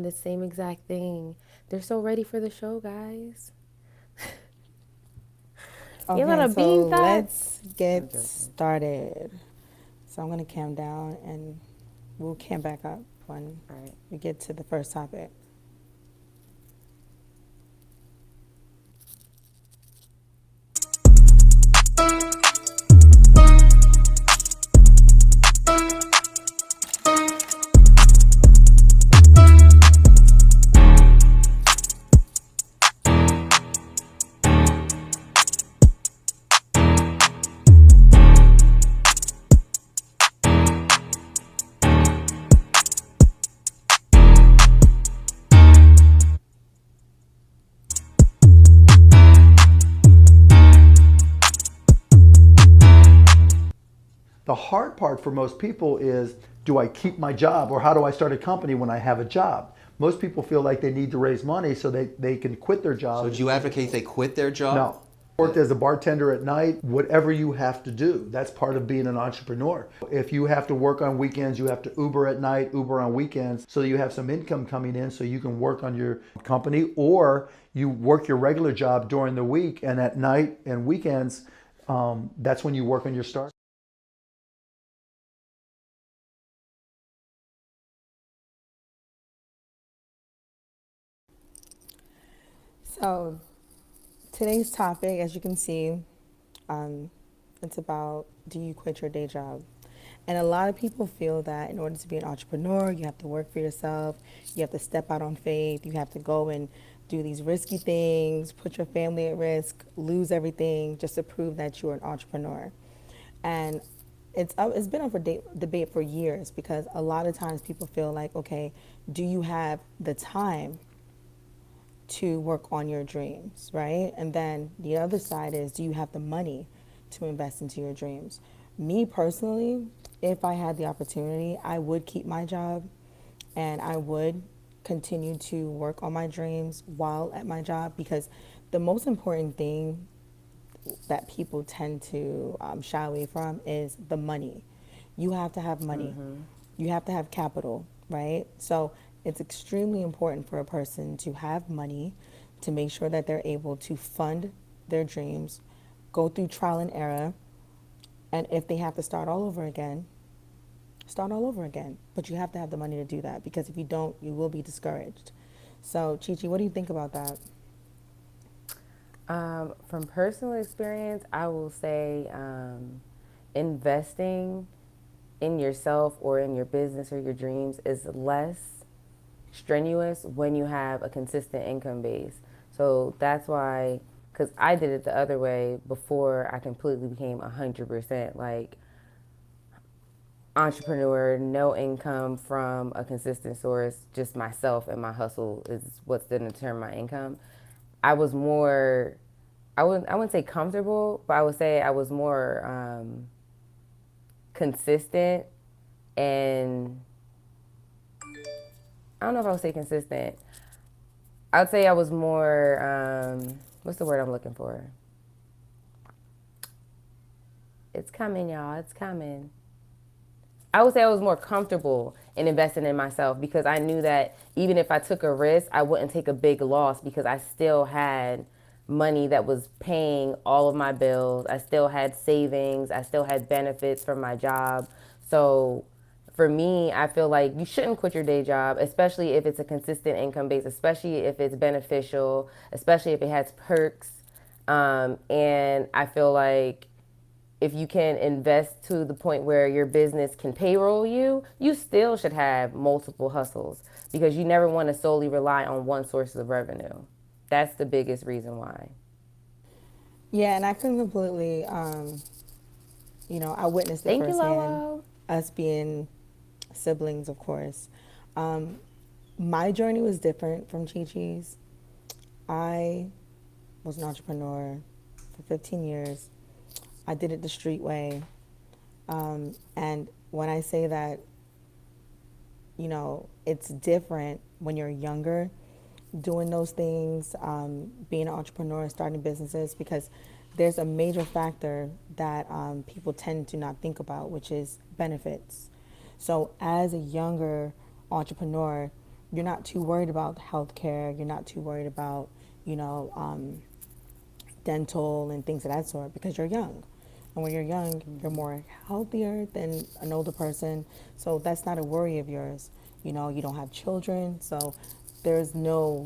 The same exact thing. They're so ready for the show, guys. You Okay, gotta so beam that. let's I'm get joking. started. So I'm gonna count down and we'll camp back up when All right. we get to the first topic. The hard part for most people is, do I keep my job or how do I start a company when I have a job? Most people feel like they need to raise money so they can quit their job. So do you advocate they quit their job? No. Worked as a bartender at night, whatever you have to do. That's part of being an entrepreneur. If you have to work on weekends, you have to Uber at night, Uber on weekends, so you have some income coming in so you can work on your company, or you work your regular job during the week and at night and weekends, that's when you work on your start. So today's topic, as you can see, um, it's about, do you quit your day job? And a lot of people feel that in order to be an entrepreneur, you have to work for yourself, you have to step out on faith, you have to go and do these risky things, put your family at risk, lose everything just to prove that you're an entrepreneur. And it's been up for debate for years because a lot of times people feel like, okay, do you have the time to work on your dreams, right? And then the other side is, do you have the money to invest into your dreams? Me personally, if I had the opportunity, I would keep my job and I would continue to work on my dreams while at my job, because the most important thing that people tend to shy away from is the money. You have to have money. You have to have capital, right? So it's extremely important for a person to have money to make sure that they're able to fund their dreams, go through trial and error, and if they have to start all over again, start all over again. But you have to have the money to do that, because if you don't, you will be discouraged. So, Chichi, what do you think about that? From personal experience, I will say investing in yourself or in your business or your dreams is less strenuous when you have a consistent income base. So that's why, because I did it the other way before I completely became 100% like entrepreneur, no income from a consistent source, just myself and my hustle is what's going to determine my income. I was more, I wouldn't say comfortable, but I would say I was more consistent, and I don't know if I would say consistent. I would say I was more, what's the word I'm looking for? It's coming, y'all. It's coming. I would say I was more comfortable in investing in myself because I knew that even if I took a risk, I wouldn't take a big loss because I still had money that was paying all of my bills. I still had savings. I still had benefits from my job. So for me, I feel like you shouldn't quit your day job, especially if it's a consistent income base, especially if it's beneficial, especially if it has perks. And I feel like if you can invest to the point where your business can payroll you, you still should have multiple hustles because you never want to solely rely on one source of revenue. That's the biggest reason why. Yeah, and I can completely, I witnessed it Thank you, firsthand, Lolo. us being siblings, of course. Um, my journey was different from Chi Chi's. I was an entrepreneur for 15 years. I did it the street way. And when I say that, it's different when you're younger doing those things, being an entrepreneur, starting businesses, because there's a major factor that people tend to not think about, which is benefits. So, as a younger entrepreneur, you're not too worried about healthcare. You're not too worried about, dental and things of that sort because you're young. And when you're young, you're more healthier than an older person. So that's not a worry of yours. You don't have children. So there's no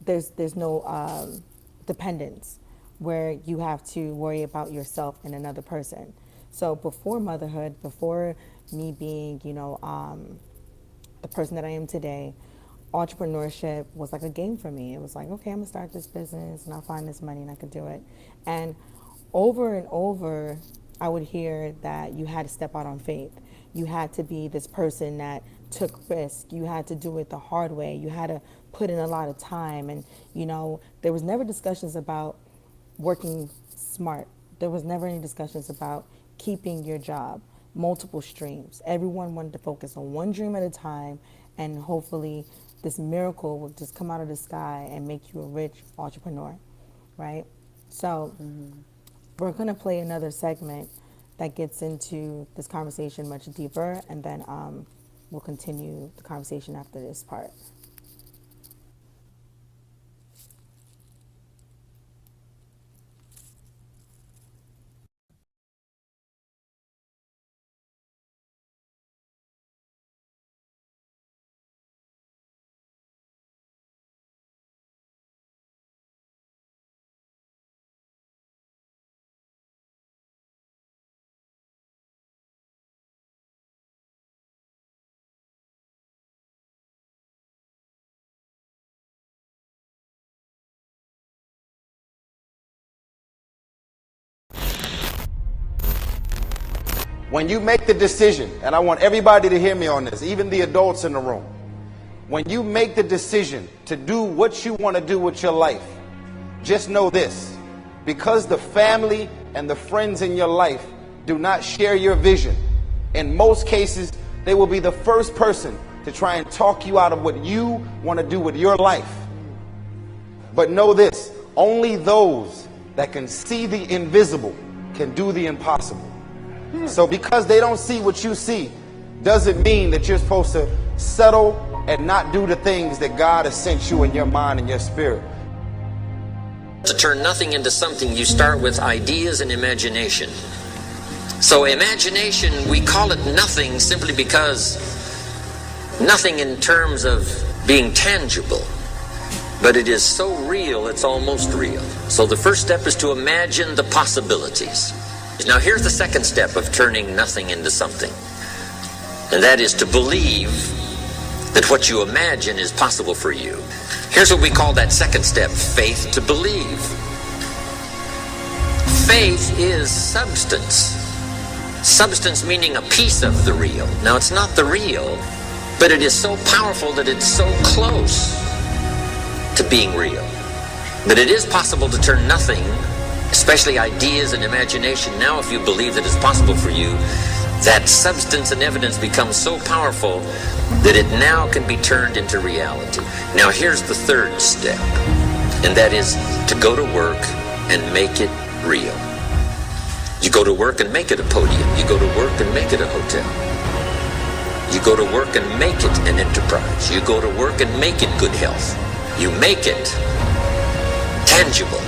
there's no dependence where you have to worry about yourself and another person. So before motherhood, before me being, the person that I am today, entrepreneurship was like a game for me. It was like, okay, I'm gonna start this business and I'll find this money and I could do it. And over, I would hear that you had to step out on faith. You had to be this person that took risk. You had to do it the hard way. You had to put in a lot of time. And, there was never discussions about working smart. There was never any discussions about keeping your job, multiple streams. Everyone wanted to focus on one dream at a time, and hopefully this miracle will just come out of the sky and make you a rich entrepreneur, right? So we're gonna play another segment that gets into this conversation much deeper, and then we'll continue the conversation after this part. When you make the decision, and I want everybody to hear me on this, even the adults in the room, when you make the decision to do what you want to do with your life, just know this: because the family and the friends in your life do not share your vision, in most cases, they will be the first person to try and talk you out of what you want to do with your life. But know this: only those that can see the invisible can do the impossible. So because they don't see what you see, doesn't mean that you're supposed to settle and not do the things that God has sent you in your mind and your spirit. To turn nothing into something, you start with ideas and imagination. So imagination, we call it nothing simply because nothing in terms of being tangible, but it is so real, it's almost real. So the first step is to imagine the possibilities. Now here's the second step of turning nothing into something, and that is to believe that what you imagine is possible for you. Here's what we call that second step: faith to believe. Faith is substance. Substance meaning a piece of the real. Now it's not the real, but it is so powerful that it's so close to being real. But it is possible to turn nothing, especially ideas and imagination. Now if you believe that it's possible for you, that substance and evidence becomes so powerful that it now can be turned into reality. Now here's the third step, and that is to go to work and make it real. You go to work and make it a podium. You go to work and make it a hotel. You go to work and make it an enterprise. You go to work and make it good health. You make it tangible.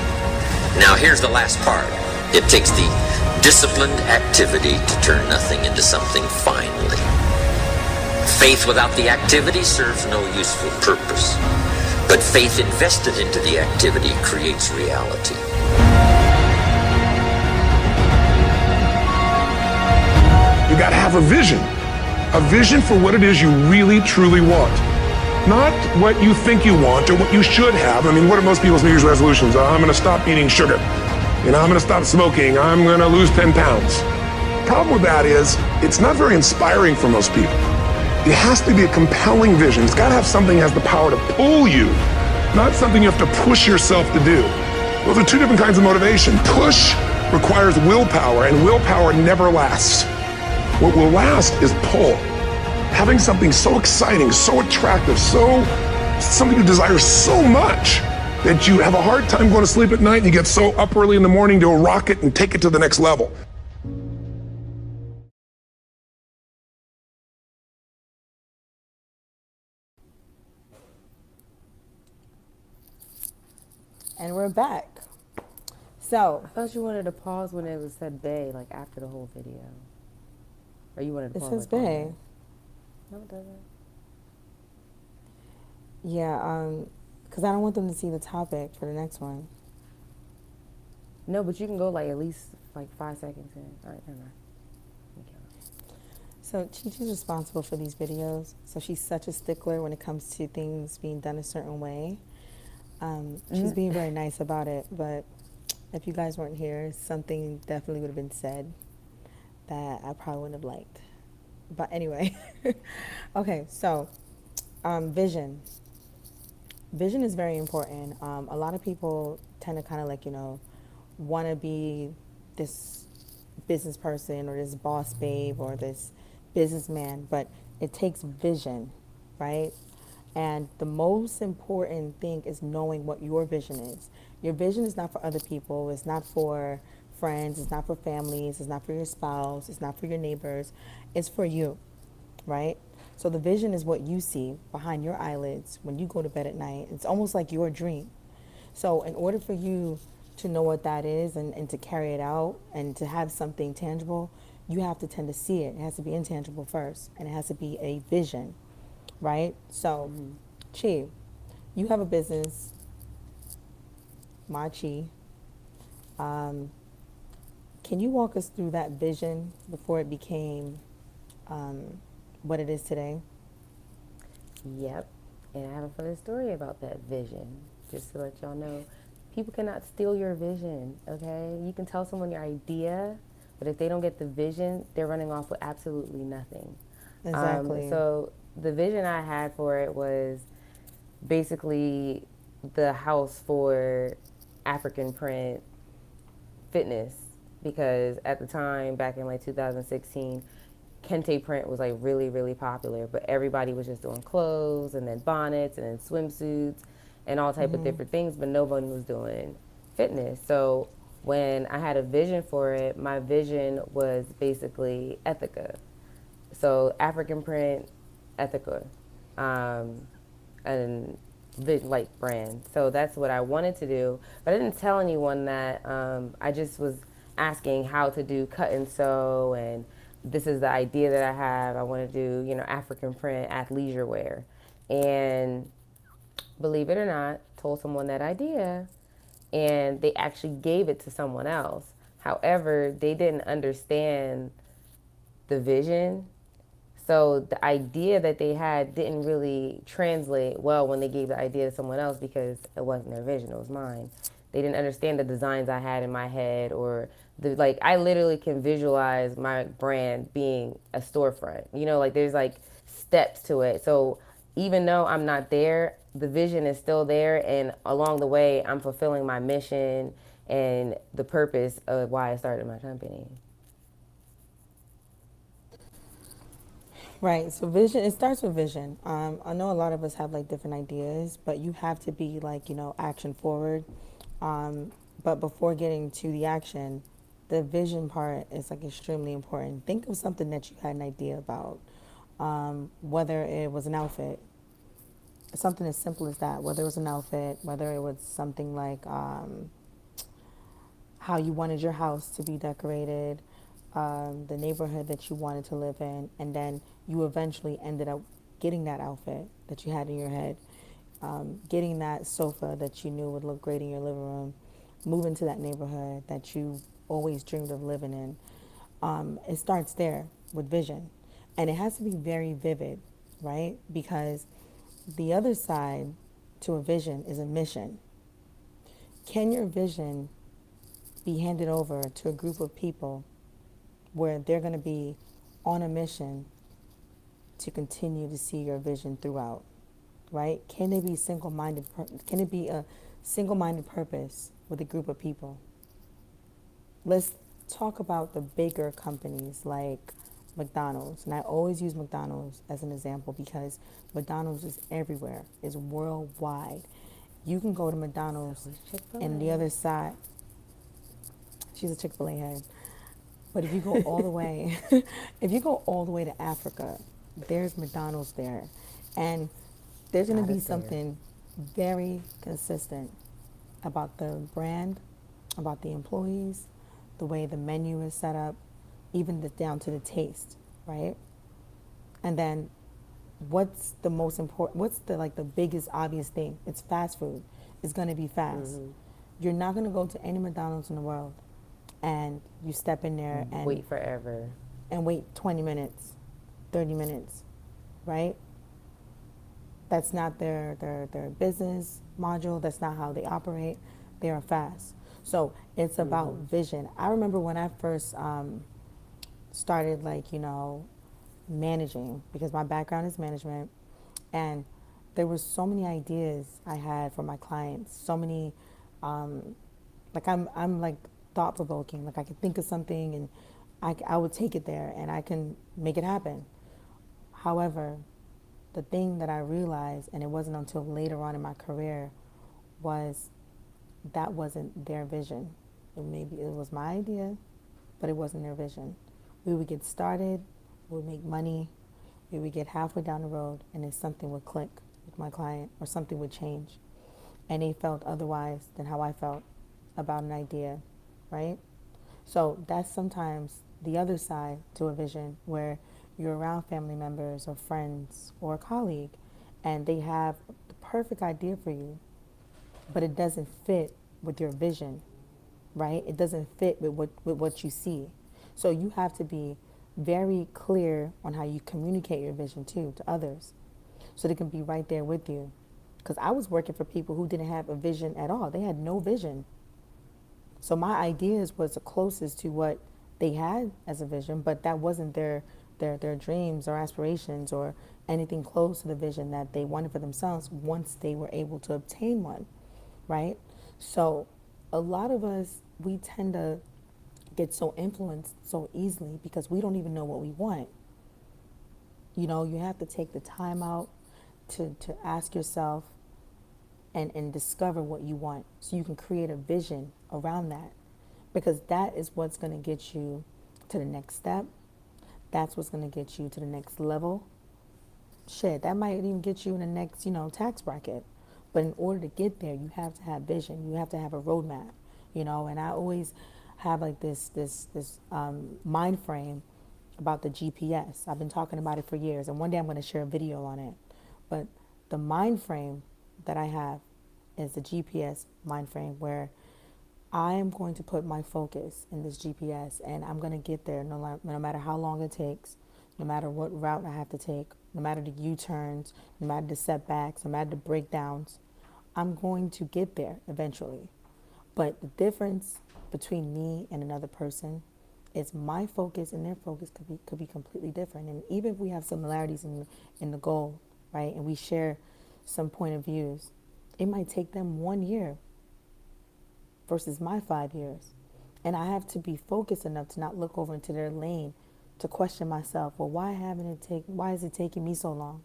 Now here's the last part. It takes the disciplined activity to turn nothing into something finally. Faith without the activity serves no useful purpose, but faith invested into the activity creates reality. You gotta have a vision for what it is you really, truly want. Not what you think you want or what you should have. I mean, what are most people's New Year's resolutions? I'm gonna stop eating sugar. I'm gonna stop smoking. I'm gonna lose 10 pounds. The problem with that is, it's not very inspiring for most people. It has to be a compelling vision. It's gotta have something that has the power to pull you, not something you have to push yourself to do. Those are two different kinds of motivation. Push requires willpower, and willpower never lasts. What will last is pull. Having something so exciting, so attractive, something you desire so much that you have a hard time going to sleep at night and you get so up early in the morning to rock it and take it to the next level. And we're back. So, I thought you wanted to pause when it was said "bae," like after the whole video. Or you wanted to it pause says like on bae. that. No, it doesn't. Yeah, because I don't want them to see the topic for the next one. No, but you can go like at least like 5 seconds in. All right, never mind. Okay. So Chichi's responsible for these videos. So she's such a stickler when it comes to things being done a certain way. She's being very nice about it, but if you guys weren't here, something definitely would have been said that I probably wouldn't have liked. But anyway, okay, so vision. Vision is very important. A lot of people tend to kind of like, want to be this business person or this boss babe or this businessman, but it takes vision, right? And the most important thing is knowing what your vision is. Your vision is not for other people. It's not for friends. It's not for families. It's not for your spouse. It's not for your neighbors. It's for you, right? So the vision is what you see behind your eyelids when you go to bed at night. It's almost like your dream. So in order for you to know what that is and to carry it out and to have something tangible, you have to tend to see it. It has to be intangible first, and it has to be a vision, right? So, Chi, you have a business, My Chi. Can you walk us through that vision before it became what it is today? Yep. And I have a funny story about that vision, just to let y'all know. People cannot steal your vision, okay? You can tell someone your idea, but if they don't get the vision, they're running off with absolutely nothing. Exactly. So the vision I had for it was basically the house for African print fitness, because at the time, back in like 2016, kente print was like really, really popular, but everybody was just doing clothes and then bonnets and then swimsuits and all type of different things, but no one was doing fitness. So when I had a vision for it, my vision was basically Ethica. So African print, Ethica, and like brand. So that's what I wanted to do, but I didn't tell anyone that. I just was asking how to do cut and sew, and this is the idea that I have. I want to do, African print athleisure wear, and believe it or not, told someone that idea, and they actually gave it to someone else. However, they didn't understand the vision. So the idea that they had didn't really translate well when they gave the idea to someone else, because it wasn't their vision, it was mine. They didn't understand the designs I had in my head, or I literally can visualize my brand being a storefront. There's like steps to it. So even though I'm not there, the vision is still there, and along the way, I'm fulfilling my mission and the purpose of why I started my company. Right. So vision, it starts with vision. I know a lot of us have like different ideas, but you have to be like, action forward. But before getting to the action, the vision part is like extremely important. Think of something that you had an idea about, whether it was an outfit, something as simple as that, whether it was an outfit, whether it was something like how you wanted your house to be decorated, the neighborhood that you wanted to live in, and then you eventually ended up getting that outfit that you had in your head, getting that sofa that you knew would look great in your living room, moving to that neighborhood that you always dreamed of living in. It starts there with vision, and it has to be very vivid, right? Because the other side to a vision is a mission. Can your vision be handed over to a group of people where they're going to be on a mission to continue to see your vision throughout, right? Can it be single-minded? Can it be a single-minded purpose with a group of people? Let's talk about the bigger companies like McDonald's. And I always use McDonald's as an example because McDonald's is everywhere, is worldwide. You can go to McDonald's and the other side, she's a Chick-fil-A head. But if you go all the way, if you go all the way to Africa, there's McDonald's there. And there's going to be something very consistent about the brand, about the employees, the way the menu is set up, even down to the taste, right? And then what's the most important, what's the like the biggest obvious thing? It's fast food. It's going to be fast. You're not going to go to any McDonald's in the world and you step in there and Wait forever. and wait 20 minutes, 30 minutes, right? That's not their business module. That's not how they operate. They are fast. So it's about vision. I remember when I first started, like, managing, because my background is management, and there were so many ideas I had for my clients. So many, like I'm like thought provoking. Like I could think of something and I would take it there and I can make it happen. However, the thing that I realized, and it wasn't until later on in my career, was that wasn't their vision. Maybe it was my idea, but it wasn't their vision. We would get started, we would make money, we would get halfway down the road, and then something would click with my client or something would change. And they felt otherwise than how I felt about an idea, right? So that's sometimes the other side to a vision, where you're around family members or friends or a colleague and they have the perfect idea for you, but it doesn't fit with your vision, right? It doesn't fit with what you see. So you have to be very clear on how you communicate your vision to others, so they can be right there with you. Because I was working for people who didn't have a vision at all. They had no vision. So my ideas was the closest to what they had as a vision, but that wasn't their dreams or aspirations or anything close to the vision that they wanted for themselves once they were able to obtain one, right? So a lot of us, we tend to get so influenced so easily because we don't even know what we want. You have to take the time out to ask yourself and discover what you want, so you can create a vision around that, because that is what's going to get you to the next step. That's what's going to get you to the next level. Shit, that might even get you in the next, tax bracket. But in order to get there, you have to have vision. You have to have a roadmap, and I always have like this mind frame about the GPS. I've been talking about it for years, and one day I'm going to share a video on it. But the mind frame that I have is the GPS mind frame, where I am going to put my focus in this GPS, and I'm going to get there no matter how long it takes, no matter what route I have to take, no matter the U-turns, no matter the setbacks, no matter the breakdowns. I'm going to get there eventually. But the difference between me and another person is my focus and their focus could be completely different. And even if we have similarities in the goal, right, and we share some point of views, it might take them 1 year versus my 5 years. And I have to be focused enough to not look over into their lane, to question myself, well, why is it taking me so long?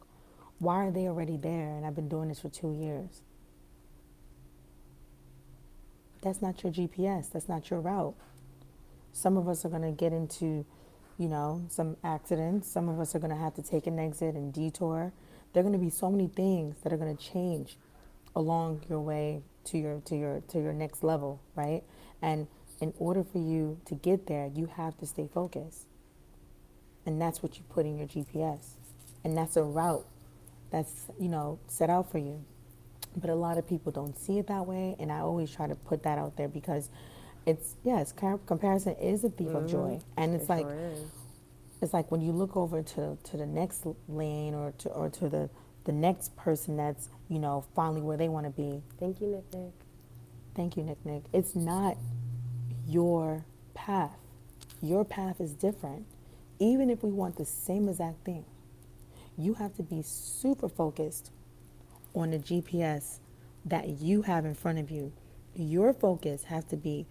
Why are they already there and I've been doing this for 2 years? That's not your GPS. That's not your route. Some of us are going to get into, some accidents. Some of us are going to have to take an exit and detour. There are going to be so many things that are going to change along your way to your next level, right? And in order for you to get there, you have to stay focused. And that's what you put in your GPS. And that's a route that's, set out for you. But a lot of people don't see it that way, and I always try to put that out there, because comparison is a thief of joy. And it's like, it's like when you look over to the next lane or to the next person that's, finally where they want to be. Thank you, Nick. Thank you, Nick. It's not your path. Your path is different. Even if we want the same exact thing, you have to be super focused on the GPS that you have in front of you. Your focus has to be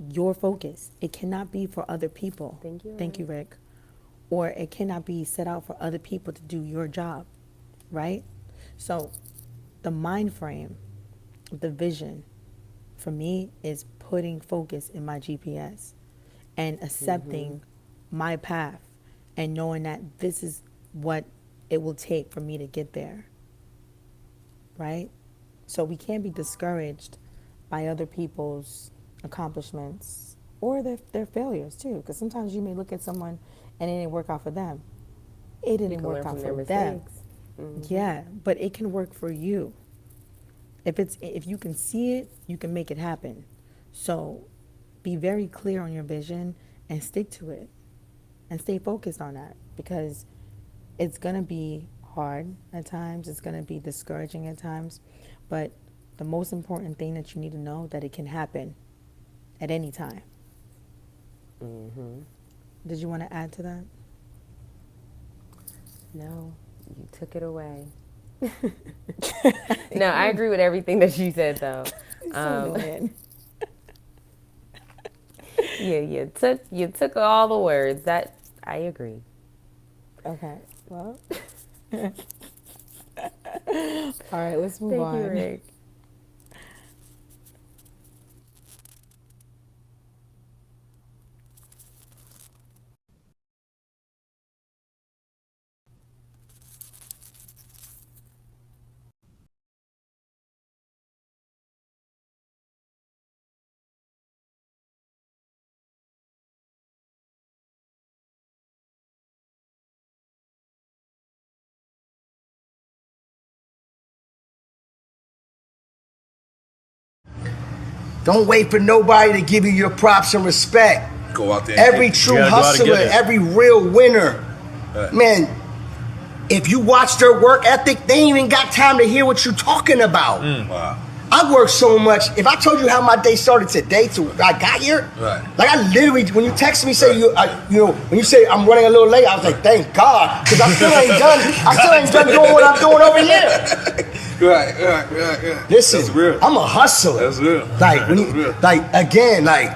your focus. It cannot be for other people. Thank you, Rick. Or it cannot be set out for other people to do your job, right? So the mind frame, the vision, for me, is putting focus in my GPS and accepting my path and knowing that this is what it will take for me to get there, right? So we can't be discouraged by other people's accomplishments or their failures too. Because sometimes you may look at someone and it didn't work out for them. It didn't can work learn out from for their them. mistakes. Yeah, but it can work for you. If you can see it, you can make it happen. So be very clear on your vision and stick to it and stay focused on that, because it's going to be hard at times. It's going to be discouraging at times. But the most important thing that you need to know that it can happen at any time. Did you want to add to that? No, you took it away. No, I agree with everything that you said, though. So annoying. Yeah, you took all the words. That I agree. Okay, well. All right, let's move Thank on. you, Rick. Don't wait for nobody to give you your props and respect. Go out there. Every true hustler, every real winner, man, if you watch their work ethic, they ain't even got time to hear what you're talking about. Wow. I work so much. If I told you how my day started today to I got here, like I literally, when you text me, say when you say I'm running a little late, I was like, thank God, because I still ain't done. I still ain't done doing what I'm doing over here. Right. Listen, that's real. I'm a hustler. That's real. Like when you, real. like again, like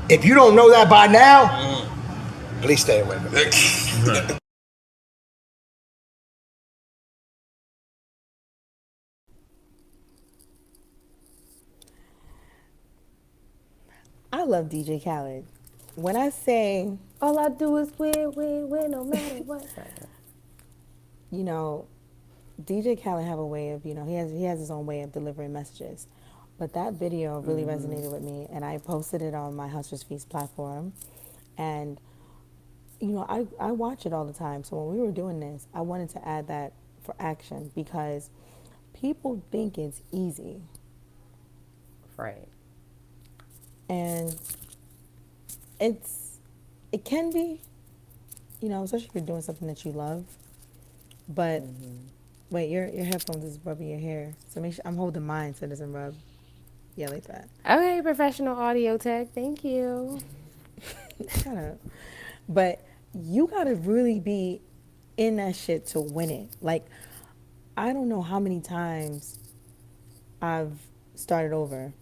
if you don't know that by now, please stay away from it. I love DJ Khaled. When I say, all I do is win, no matter what. You know, DJ Khaled have a way of, he has his own way of delivering messages. But that video really resonated with me, and I posted it on my Hustlers Feast platform. And, I watch it all the time. So when we were doing this, I wanted to add that for action, because people think it's easy. Right. And it can be, especially if you're doing something that you love. But wait, your headphones is rubbing your hair, so make sure I'm holding mine so it doesn't rub. Yeah, like that. Okay, professional audio tech. Thank you. Shut up. But you gotta really be in that shit to win it. Like, I don't know how many times I've started over.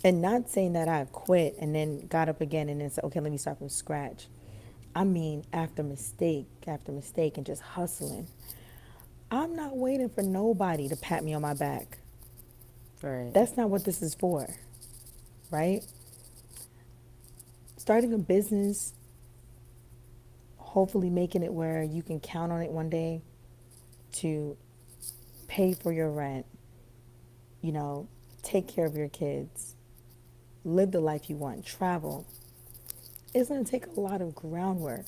And not saying that I quit and then got up again and then said, okay, let me start from scratch. I mean, after mistake, and just hustling. I'm not waiting for nobody to pat me on my back. Right. That's not what this is for, right? Starting a business, hopefully making it where you can count on it one day to pay for your rent, take care of your kids, live the life you want, travel. It's going to take a lot of groundwork,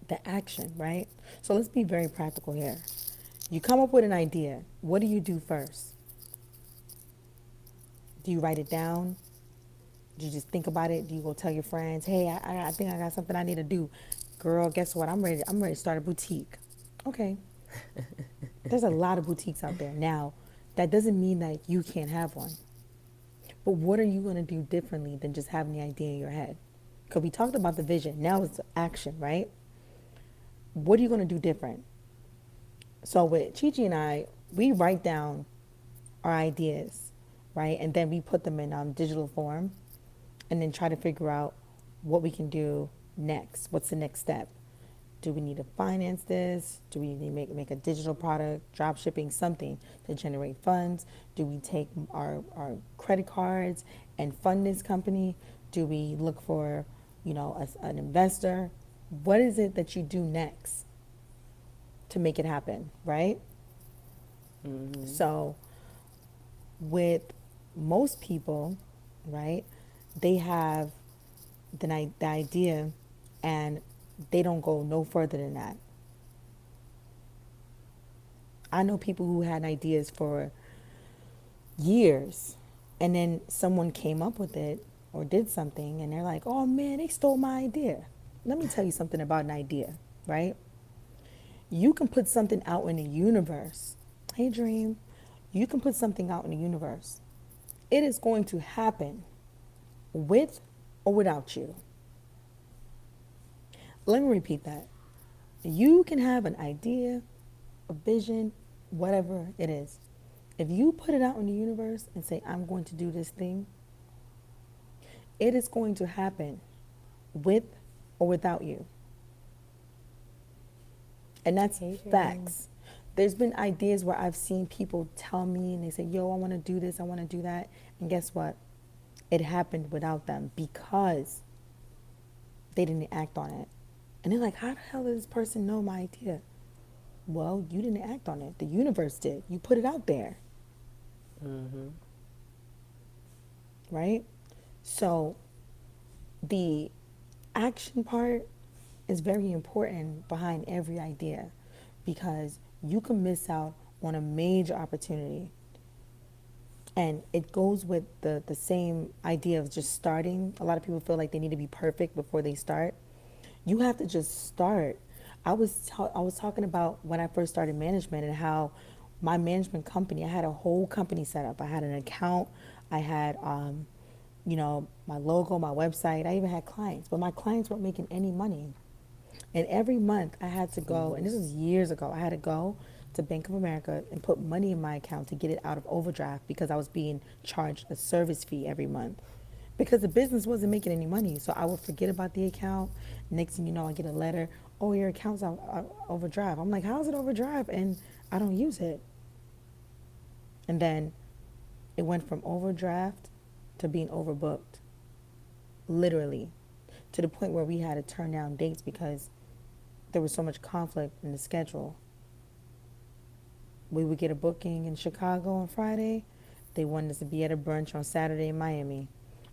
the action, right? So let's be very practical here. You come up with an idea. What do you do first? Do you write it down? Do you just think about it? Do you go tell your friends, hey, I think I got something I need to do. Girl, guess what? I'm ready to start a boutique. Okay. There's a lot of boutiques out there. Now, that doesn't mean that you can't have one. But what are you going to do differently than just having the idea in your head? Because we talked about the vision. Now it's action, right? What are you going to do different? So with Chichi and I, we write down our ideas, right? And then we put them in digital form and then try to figure out what we can do next. What's the next step? Do we need to finance this? Do we need to make a digital product, drop shipping, something to generate funds? Do we take our credit cards and fund this company? Do we look for, an investor? What is it that you do next to make it happen, right? So with most people, right, they have the idea and they don't go no further than that. I know people who had ideas for years and then someone came up with it or did something and they're like, oh man, they stole my idea. Let me tell you something about an idea, right? You can put something out in the universe. Hey, Dream, you can put something out in the universe. It is going to happen with or without you. Let me repeat that. You can have an idea, a vision, whatever it is. If you put it out in the universe and say, I'm going to do this thing, it is going to happen with or without you. And that's facts. There's been ideas where I've seen people tell me and they say, yo, I want to do this, I want to do that. And guess what? It happened without them because they didn't act on it. And they're like, how the hell did this person know my idea? Well, you didn't act on it. The universe did. You put it out there. Mm-hmm. Right? So the action part is very important behind every idea because you can miss out on a major opportunity. And it goes with the same idea of just starting. A lot of people feel like they need to be perfect before they start. You have to just start. I was talking about when I first started management and how my management company, I had a whole company set up. I had an account. I had, my logo, my website. I even had clients, but my clients weren't making any money. And every month I had to go, and this was years ago, I had to go to Bank of America and put money in my account to get it out of overdraft because I was being charged a service fee every month because the business wasn't making any money. So I would forget about the account. Next thing you know, I get a letter, oh, your account's on overdrive. I'm like, how is it overdrive? And I don't use it. And then it went from overdraft to being overbooked, literally, to the point where we had to turn down dates because there was so much conflict in the schedule. We would get a booking in Chicago on Friday. They wanted us to be at a brunch on Saturday in Miami.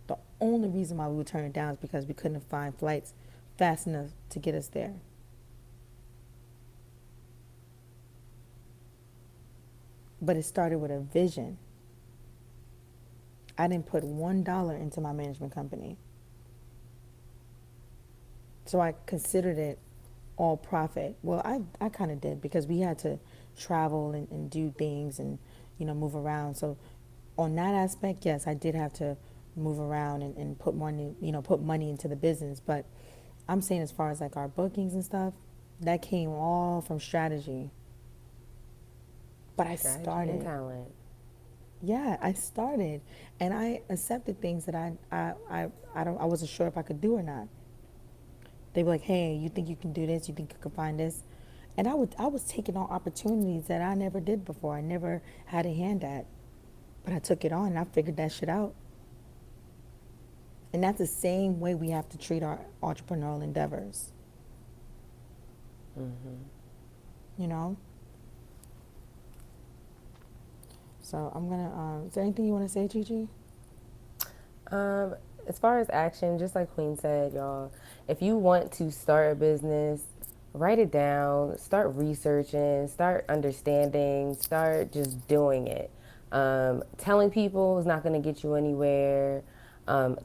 The only reason why we would turn it down is because we couldn't find flights fast enough to get us there. But it started with a vision. I didn't put $1 into my management company. So I considered it all profit. Well, I kind of did because we had to travel and do things and, move around. So on that aspect, yes, I did have to move around and put money, put money into the business. But I'm saying as far as like our bookings and stuff, that came all from strategy. But I started. Talent. Yeah, I started, and I accepted things that I wasn't sure if I could do or not. They were like, "Hey, you think you can do this? You think you can find this?" And I was taking on opportunities that I never did before. I never had a hand at, but I took it on and I figured that shit out. And that's the same way we have to treat our entrepreneurial endeavors. Mm-hmm. So I'm gonna. Is there anything you want to say, Chichi? As far as action, just like Queen said, y'all, if you want to start a business, write it down, start researching, start understanding, start just doing it. Telling people is not going to get you anywhere.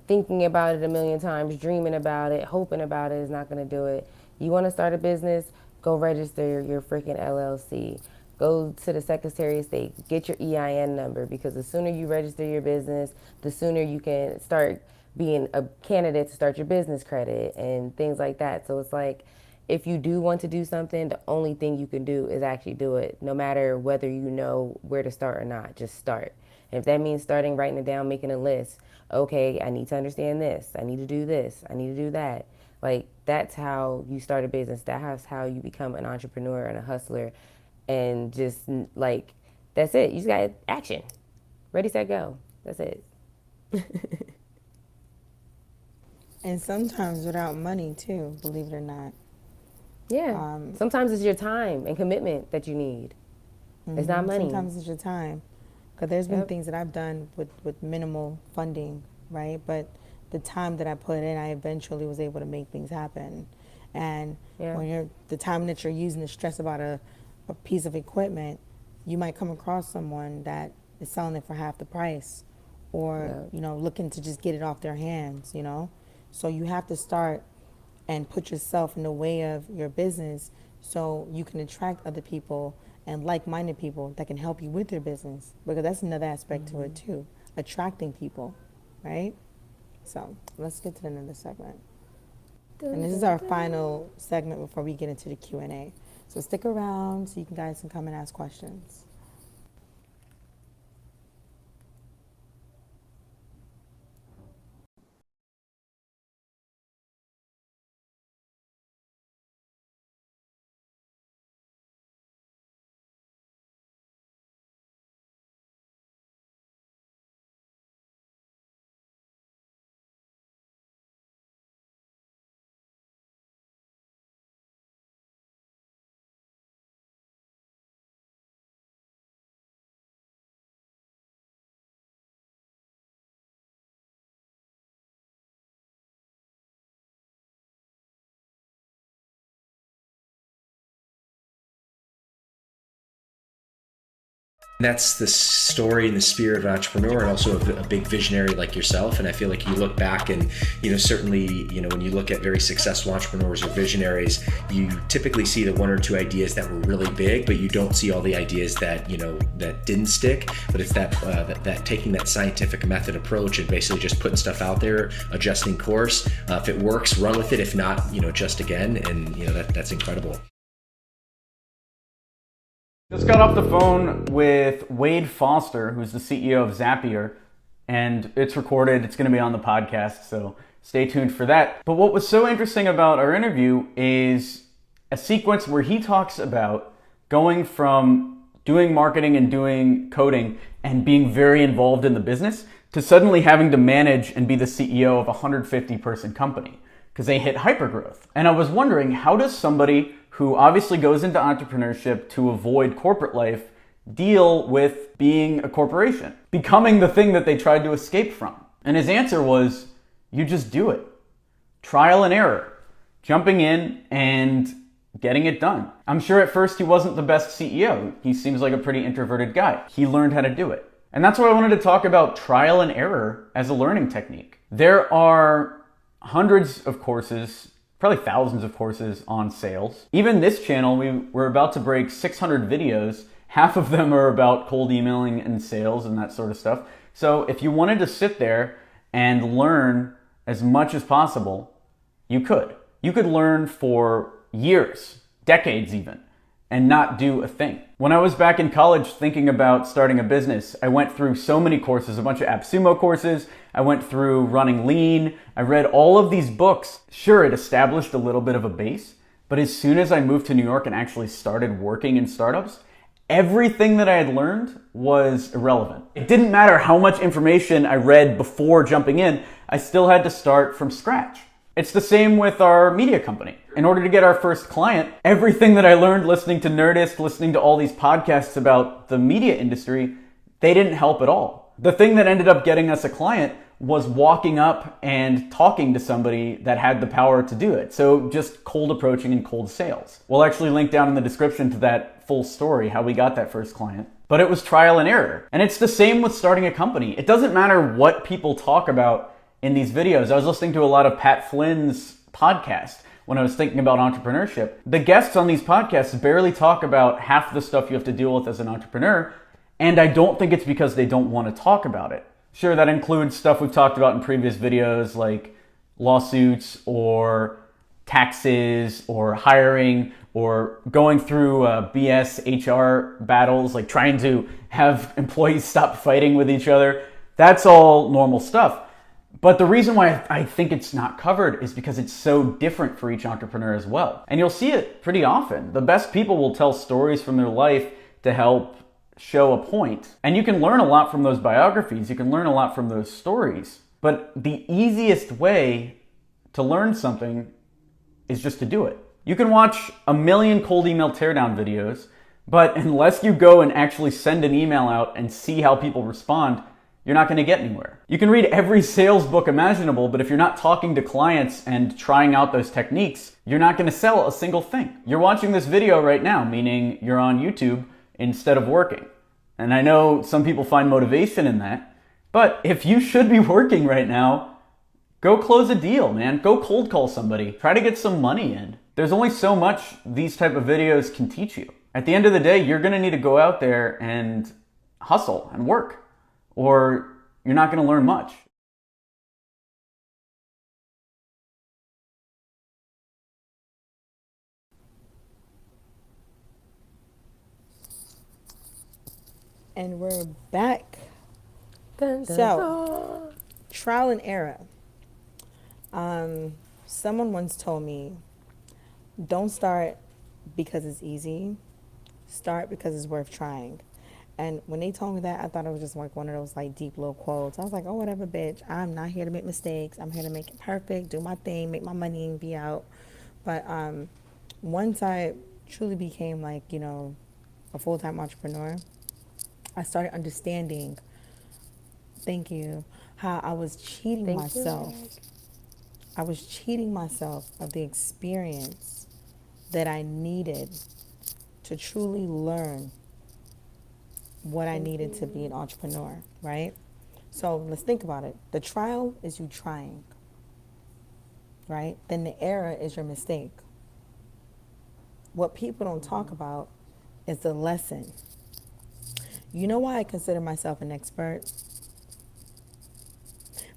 Thinking about it a million times, dreaming about it, hoping about it is not going to do it. You want to start a business, go register your freaking LLC. Go to the Secretary of State, get your EIN number, because the sooner you register your business, the sooner you can start being a candidate to start your business credit and things like that. So it's like, if you do want to do something, the only thing you can do is actually do it, no matter whether you know where to start or not. Just start. And if that means starting, writing it down, making a list, okay, I need to understand this, I need to do this, I need to do that. Like, that's how you start a business. That's how you become an entrepreneur and a hustler. And just, like, that's it. You just got action. Ready, set, go. That's it. And sometimes without money, too, believe it or not. Yeah. Sometimes it's your time and commitment that you need. It's not money. Sometimes it's your time. Because there's been things that I've done with minimal funding, right? But the time that I put in, I eventually was able to make things happen. And when the time that you're using to stress about a piece of equipment, you might come across someone that is selling it for half the price, or looking to just get it off their hands, So you have to start and put yourself in the way of your business so you can attract other people and like-minded people that can help you with your business, because that's another aspect to it too, attracting people, right? So let's get to the next segment. And this is our final segment before we get into the Q&A. So stick around so you guys can come and ask questions. That's the story and the spirit of an entrepreneur, and also a big visionary like yourself. And I feel like you look back and, certainly, when you look at very successful entrepreneurs or visionaries, you typically see the one or two ideas that were really big, but you don't see all the ideas that, that didn't stick. But it's that taking that scientific method approach and basically just putting stuff out there, adjusting course. If it works, run with it. If not, adjust again. And, that's incredible. Just got off the phone with Wade Foster, who's the CEO of Zapier, and it's recorded. It's going to be on the podcast, so stay tuned for that. But what was so interesting about our interview is a sequence where he talks about going from doing marketing and doing coding and being very involved in the business to suddenly having to manage and be the CEO of a 150-person company because they hit hypergrowth. And I was wondering, how does somebody who obviously goes into entrepreneurship to avoid corporate life deal with being a corporation, becoming the thing that they tried to escape from? And his answer was, you just do it. Trial and error, jumping in and getting it done. I'm sure at first he wasn't the best CEO. He seems like a pretty introverted guy. He learned how to do it. And that's why I wanted to talk about trial and error as a learning technique. There are hundreds of courses, probably thousands of courses on sales. Even this channel, we're about to break 600 videos. Half of them are about cold emailing and sales and that sort of stuff. So if you wanted to sit there and learn as much as possible, you could. You could learn for years, decades even, and not do a thing. When I was back in college thinking about starting a business, I went through so many courses, a bunch of AppSumo courses. I went through running lean. I read all of these books. Sure, it established a little bit of a base, but as soon as I moved to New York and actually started working in startups, everything that I had learned was irrelevant. It didn't matter how much information I read before jumping in, I still had to start from scratch. It's the same with our media company. In order to get our first client, everything that I learned listening to Nerdist, listening to all these podcasts about the media industry, they didn't help at all. The thing that ended up getting us a client was walking up and talking to somebody that had the power to do it. So just cold approaching and cold sales. We'll actually link down in the description to that full story, how we got that first client. But it was trial and error. And it's the same with starting a company. It doesn't matter what people talk about in these videos. I was listening to a lot of Pat Flynn's podcast when I was thinking about entrepreneurship. The guests on these podcasts barely talk about half the stuff you have to deal with as an entrepreneur, and I don't think it's because they don't want to talk about it. Sure, that includes stuff we've talked about in previous videos like lawsuits or taxes or hiring or going through BS HR battles, like trying to have employees stop fighting with each other. That's all normal stuff. But the reason why I think it's not covered is because it's so different for each entrepreneur as well. And you'll see it pretty often. The best people will tell stories from their life to help show a point. And you can learn a lot from those biographies. You can learn a lot from those stories. But the easiest way to learn something is just to do it. You can watch a million cold email teardown videos, But unless you go and actually send an email out and see how people respond, you're not going to get anywhere. You can read every sales book imaginable, but if you're not talking to clients and trying out those techniques, you're not going to sell a single thing. You're watching this video right now, meaning you're on YouTube instead of working. And I know some people find motivation in that, but if you should be working right now, go close a deal, man. Go cold call somebody. Try to get some money in. There's only so much these type of videos can teach you. At the end of the day, you're going to need to go out there and hustle and work, or you're not going to learn much. And we're back. Dun, dun, So, trial and error. Someone once told me, don't start because it's easy. Start because it's worth trying. And when they told me that, I thought it was just like one of those like deep little quotes. I was like, oh, whatever, bitch. I'm not here to make mistakes. I'm here to make it perfect, do my thing, make my money and be out. But once I truly became like, you know, a full-time entrepreneur, I started understanding, thank you, how I was cheating myself. I was cheating myself of the experience that I needed to truly learn what I needed to be an entrepreneur, right? So let's think about it. The trial is you trying, right? Then the error is your mistake. What people don't talk about is the lesson. You know why I consider myself an expert?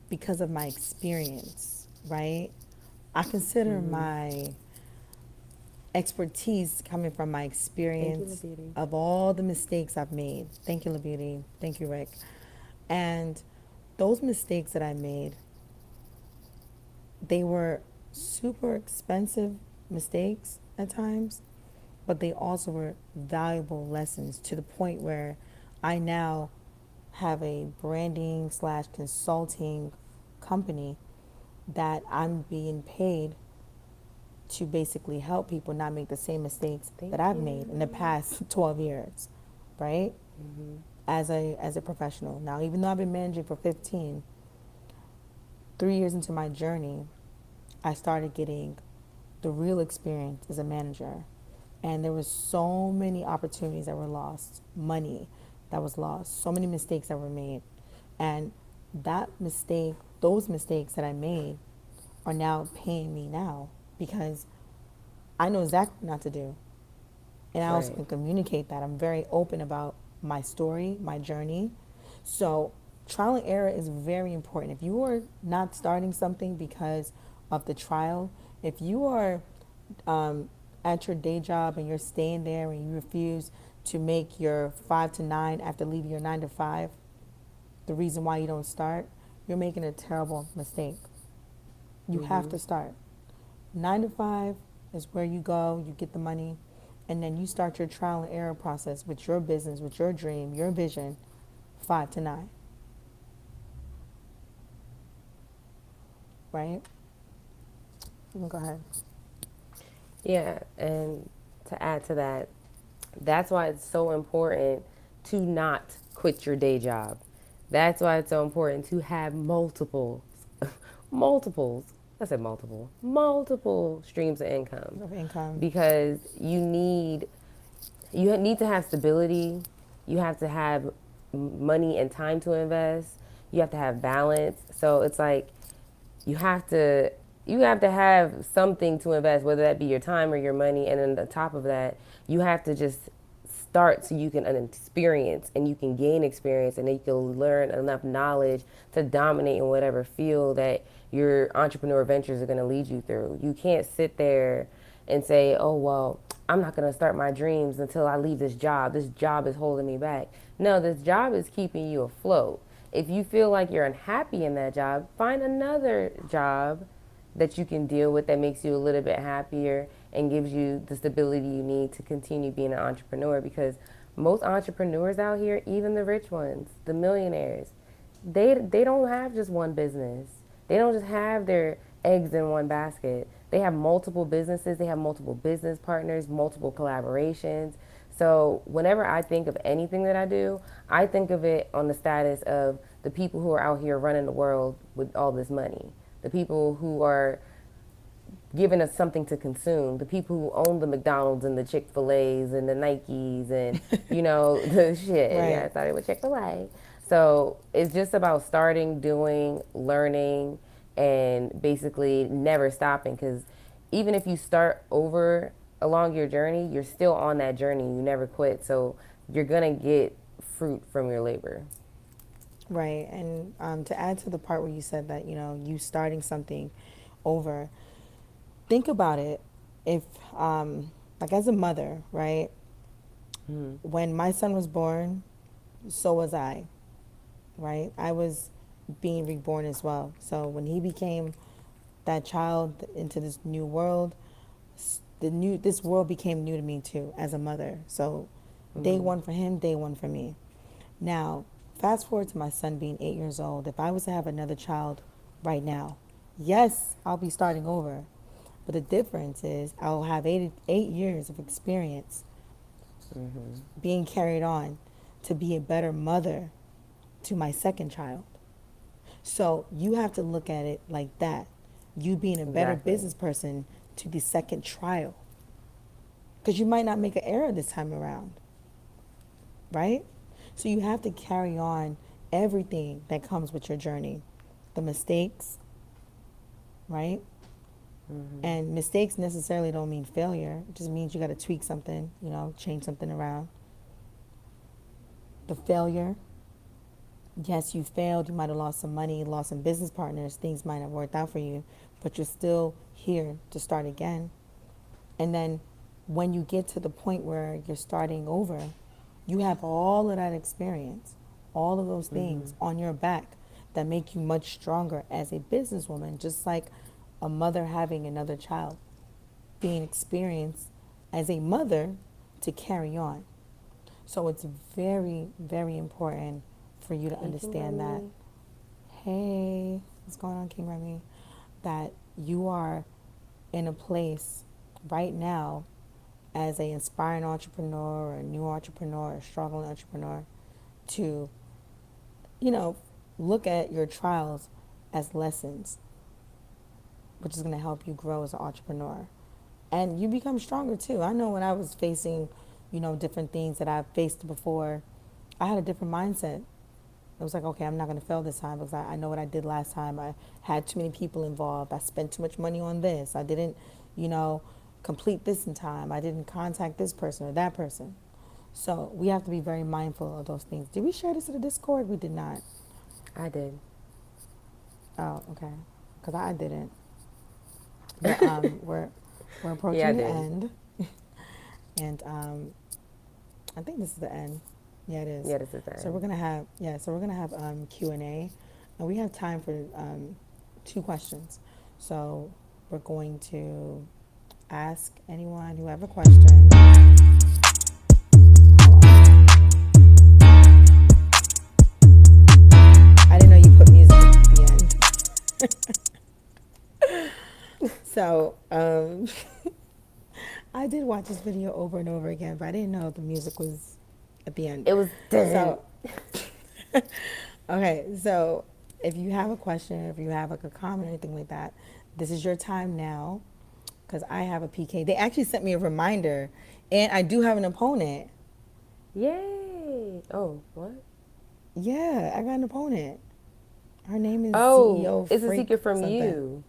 Because of my experience, right? I consider my expertise coming from my experience of all the mistakes I've made. Thank you, LaBeauty. Thank you, Rick. And those mistakes that I made, they were super expensive mistakes at times, but they also were valuable lessons to the point where I now have a branding / consulting company that I'm being paid to basically help people not make the same mistakes that I've made in the past 12 years, right? As a professional. Now, even though I've been managing for 15, 3 years into my journey, I started getting the real experience as a manager. And there was so many opportunities that were lost, money that was lost, so many mistakes that were made. And those mistakes that I made are now paying me now, because I know exactly what not to do. And I also can communicate that. I'm very open about my story, my journey. So trial and error is very important. If you are not starting something because of the trial, if you are at your day job and you're staying there and you refuse to make your 5 to 9 after leaving your 9 to 5, the reason why you don't start, you're making a terrible mistake. You have to start. 9 to 5 is where you go, you get the money, and then you start your trial and error process with your business, with your dream, your vision, 5 to 9. Right? You can go ahead. Yeah, and to add to that, that's why it's so important to not quit your day job. That's why it's so important to have multiple streams of income. Because you need to have stability. You have to have money and time to invest. You have to have balance. So it's like you have to have something to invest, whether that be your time or your money. And then on top of that, you have to just start so you can experience and you can gain experience and then you can learn enough knowledge to dominate in whatever field that your entrepreneur ventures are going to lead you through. You can't sit there and say, oh, well, I'm not going to start my dreams until I leave this job. This job is holding me back. No, this job is keeping you afloat. If you feel like you're unhappy in that job, find another job that you can deal with that makes you a little bit happier and gives you the stability you need to continue being an entrepreneur. Because most entrepreneurs out here, even the rich ones, the millionaires, they don't have just one business. They don't just have their eggs in one basket. They have multiple businesses. They have multiple business partners, multiple collaborations. So whenever I think of anything that I do, I think of it on the status of the people who are out here running the world with all this money, the people who are giving us something to consume, the people who own the McDonald's and the Chick-fil-A's and the Nikes and, you know, the shit. Right. Yeah, I started with Chick-fil-A. So it's just about starting, doing, learning, and basically never stopping, because even if you start over along your journey, you're still on that journey. You never quit. So you're going to get fruit from your labor. Right. And to add to the part where you said that, you know, you starting something over, think about it. If, like as a mother, right? When my son was born, so was I, right? I was being reborn as well. So when he became that child into this new world, this world became new to me too as a mother. So day one for him, day one for me. Now, fast forward to my son being 8 years old. If I was to have another child right now, yes, I'll be starting over. But the difference is I'll have 8 years of experience being carried on to be a better mother to my second child. So you have to look at it like that. You being a better business person to the second trial. Because you might not make an error this time around. Right? So you have to carry on everything that comes with your journey. The mistakes, right? And mistakes necessarily don't mean failure. It just means you got to tweak something, you know, change something around. The failure, yes, you failed. You might have lost some money, lost some business partners. Things might have worked out for you, but you're still here to start again. And then when you get to the point where you're starting over, you have all of that experience, all of those things on your back that make you much stronger as a businesswoman, just like a mother having another child, being experienced as a mother to carry on. So it's very, very important for you to understand that, hey, what's going on, King Remy? That you are in a place right now as an aspiring entrepreneur or a new entrepreneur, a struggling entrepreneur, to, you know, look at your trials as lessons, which is going to help you grow as an entrepreneur. And you become stronger too. I know when I was facing, you know, different things that I've faced before, I had a different mindset. It was like, okay, I'm not going to fail this time because I know what I did last time. I had too many people involved. I spent too much money on this. I didn't, you know, complete this in time. I didn't contact this person or that person. So we have to be very mindful of those things. Did we share this in the Discord? We did not. I did. Oh, okay. Because I didn't. But we're approaching the end. And I think this is the end. Yeah, it is. Yeah, this is the end. So we're gonna have Q&A, and we have time for 2 questions. So we're going to ask anyone who have a question. I didn't know you put music at the end. So I did watch this video over and over again, but I didn't know the music was at the end. It was so okay, so if you have a question, if you have like a comment or anything like that, this is your time now, because I have a PK. They actually sent me a reminder, and I do have an opponent. Yay! Oh, what? Yeah, I got an opponent. Her name is CEO Freak it's a secret from something. you.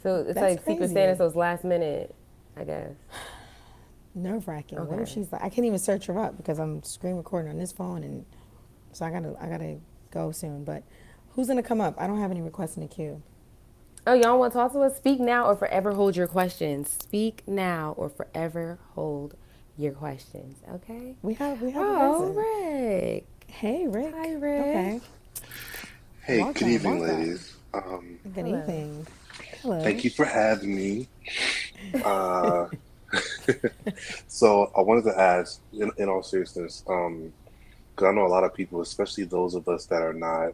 So it's That's like Secret crazy. Santa, so it's last minute, I guess. Nerve-wracking. What if Okay. she's like, I can't even search her up because I'm screen recording on this phone, and so I gotta go soon. But who's gonna come up? I don't have any requests in the queue. Oh, y'all want to talk to us? Speak now or forever hold your questions. Speak now or forever hold your questions. Okay. We have a Oh, person. Rick. Hey, Rick. Hi, Rick. Okay. Hey, Welcome, good evening, welcome. ladies. Good evening. Hello. Thank you for having me. So I wanted to ask, in all seriousness, because I know a lot of people, especially those of us that are not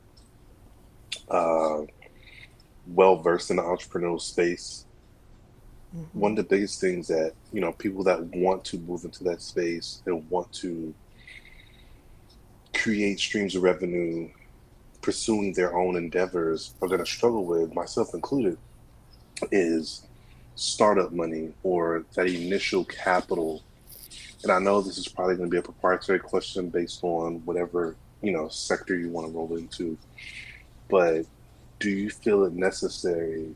well versed in the entrepreneurial space, one of the biggest things that, people that want to move into that space and want to create streams of revenue, pursuing their own endeavors, are going to struggle with, myself included, is startup money or that initial capital. And I know this is probably going to be a proprietary question based on whatever, sector you want to roll into. But do you feel it necessary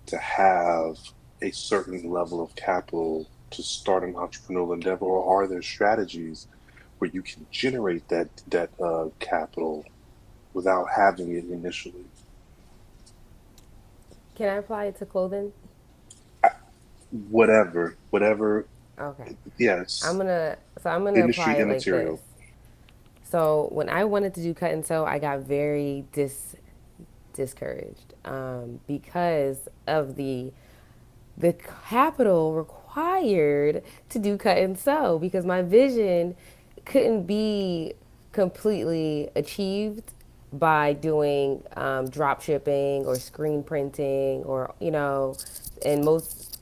to have a certain level of capital to start an entrepreneurial endeavor, or are there strategies where you can generate that capital without having it initially? Can I apply it to clothing? Whatever. Okay. Yes. I'm gonna Industry apply it and like material. this. So when I wanted to do cut and sew, I got very discouraged because of the capital required to do cut and sew, because my vision couldn't be completely achieved by doing drop shipping or screen printing, or and most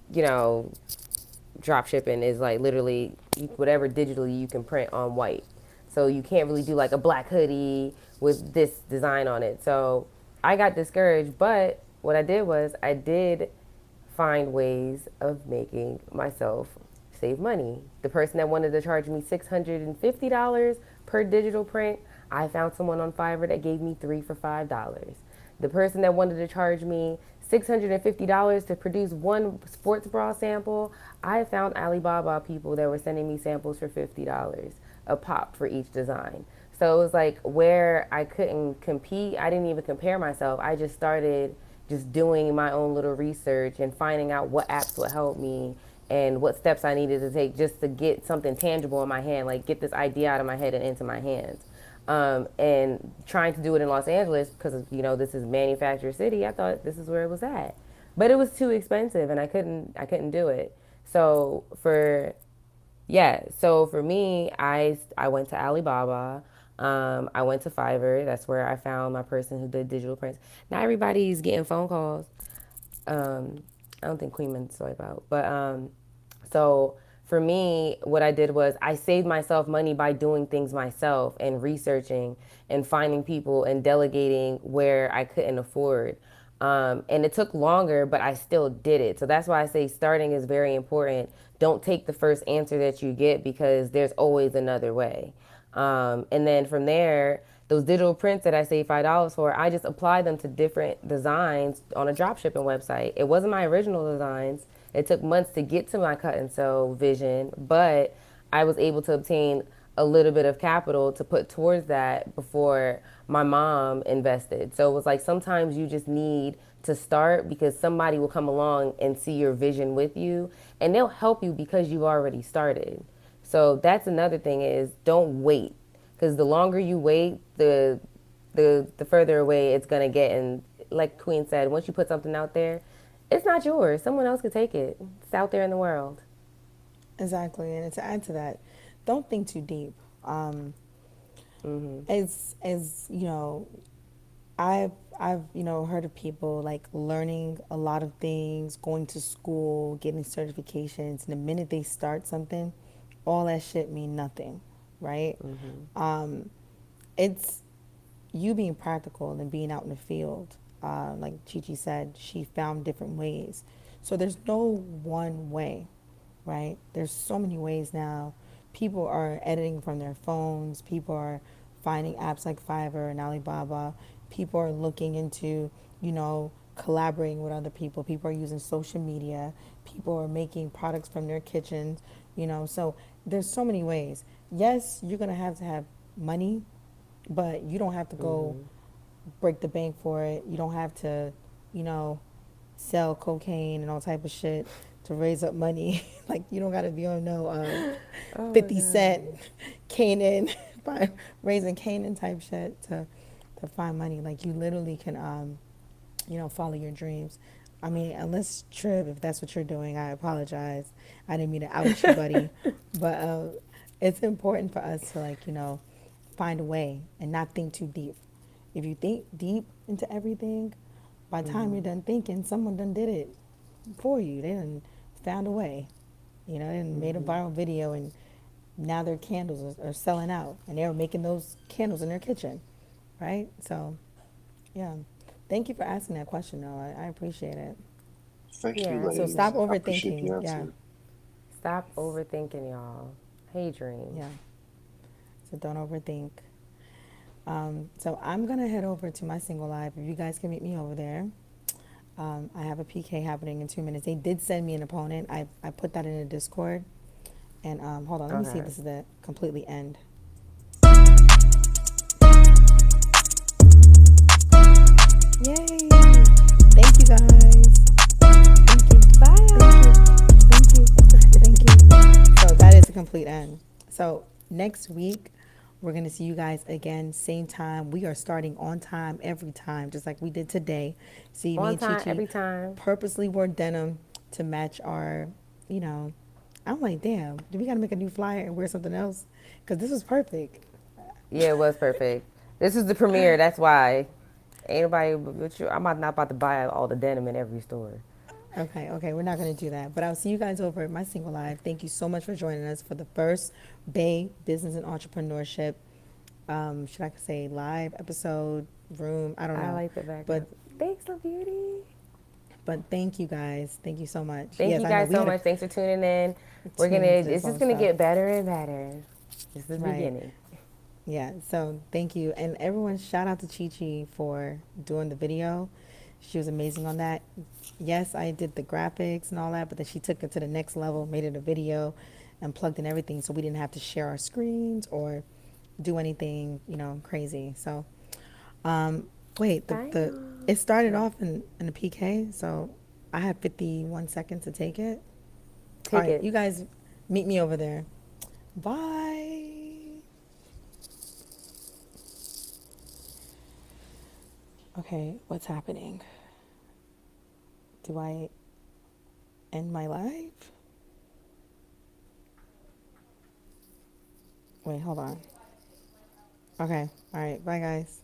drop shipping is like literally whatever digitally you can print on white. So you can't really do like a black hoodie with this design on it. So I got discouraged, but what I did was I did find ways of making myself save money. The person that wanted to charge me $650 per digital print, I found someone on Fiverr that gave me 3 for $5. The person that wanted to charge me $650 to produce one sports bra sample, I found Alibaba people that were sending me samples for $50 a pop for each design. So it was like where I couldn't compete, I didn't even compare myself. I just started just doing my own little research and finding out what apps would help me and what steps I needed to take just to get something tangible in my hand, like get this idea out of my head and into my hands. And trying to do it in Los Angeles because this is manufacturer city. I thought this is where it was at, but it was too expensive and I couldn't do it. So for me, I went to Alibaba. I went to Fiverr. That's where I found my person who did digital prints. Not everybody's getting phone calls. I don't think Queen meant to swipe out, but so for me, what I did was I saved myself money by doing things myself and researching and finding people and delegating where I couldn't afford. And it took longer, but I still did it. So that's why I say starting is very important. Don't take the first answer that you get because there's always another way. And then from there, those digital prints that I saved $5 for, I just applied them to different designs on a dropshipping website. It wasn't my original designs. It took months to get to my cut and sew vision, but I was able to obtain a little bit of capital to put towards that before my mom invested. So it was like sometimes you just need to start because somebody will come along and see your vision with you and they'll help you because you've already started. So that's another thing is don't wait, because the longer you wait, the further away it's gonna get. And like Queen said, once you put something out there, it's not yours. Someone else could take it. It's out there in the world. Exactly, and to add to that, don't think too deep. As you know, I've heard of people like learning a lot of things, going to school, getting certifications, and the minute they start something, all that shit mean nothing, right? It's you being practical and being out in the field. Like Chichi said, she found different ways. So there's no one way, right? There's so many ways now. People are editing from their phones. People are finding apps like Fiverr and Alibaba. People are looking into, collaborating with other people. People are using social media. People are making products from their kitchens, So there's so many ways. Yes, you're going to have money, but you don't have to go break the bank for it. You don't have to, sell cocaine and all type of shit to raise up money. Like, you don't got to be on 50 Cent, Canaan, raising Canaan type shit to find money. Like, you literally can, follow your dreams. I mean, unless Trib, if that's what you're doing, I apologize. I didn't mean to out you, buddy. But it's important for us to, find a way and not think too deep. If you think deep into everything, by the time you're done thinking, someone done did it. for you. They done found a way. You know, they done made a viral video, and now their candles are selling out, and they were making those candles in their kitchen, right? So, yeah. Thank you for asking that question, though. I appreciate it. Thank you, Yeah. So ladies. stop I appreciate the overthinking. Yeah, answer. Stop overthinking, y'all. Hey, dream. yeah. So don't overthink. So I'm gonna head over to my single live. If you guys can meet me over there, I have a PK happening in 2 minutes. They did send me an opponent. I put that in the Discord. And hold on, let me see if this is the completely end. Yay! Thank you guys. Thank you. Bye. Thank you. Thank you. So that is the complete end. So next week, we're going to see you guys again, same time. We are starting on time every time, just like we did today. See, me and Chichi every time. purposely wore denim to match our, you know, I'm like, damn, do we got to make a new flyer and wear something else? Because this was perfect. Yeah, it was perfect. This is the premiere. That's why. Ain't nobody but you. I'm not about to buy all the denim in every store. Okay, we're not going to do that. But I'll see you guys over at my single live. Thank you so much for joining us for the first BAE Business and Entrepreneurship, should I say live episode, room, I don't know. I like the background. But thanks, Lil Beauty. But thank you guys. Thank you so much. Thank Yes, you I know guys we so had a much. Thanks for tuning in. It's just gonna get better and better. This is the beginning. Yeah, so thank you. And everyone, shout out to Chichi for doing the video. She was amazing on that. Yes, I did the graphics and all that, but then she took it to the next level, made it a video, and plugged in everything so we didn't have to share our screens or do anything, you know, crazy. So, wait, it started off in the PK, so I have 51 seconds to take it. All right, you guys meet me over there. Bye. Okay, what's happening? Do I end my live? Wait, hold on. Okay, all right, bye guys.